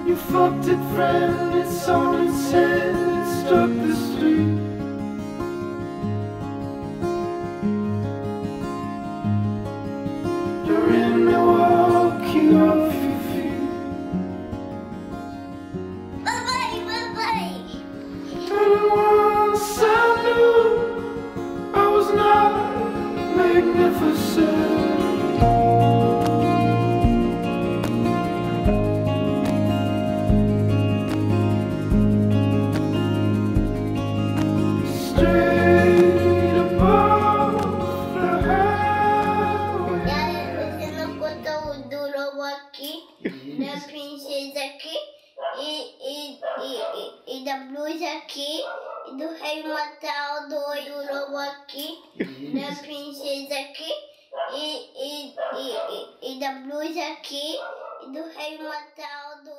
You fucked it, friend, it's on its head, it struck the street. You're in Milwaukee off your feet. Bye-bye, bye-bye. And once I knew I was not magnificent. Straight above the highway. Я накотал дуроваки, на принцесаки, и да блузаки, и до хейматал до дуроваки, на принцесаки, и да блузаки, и до хейматал до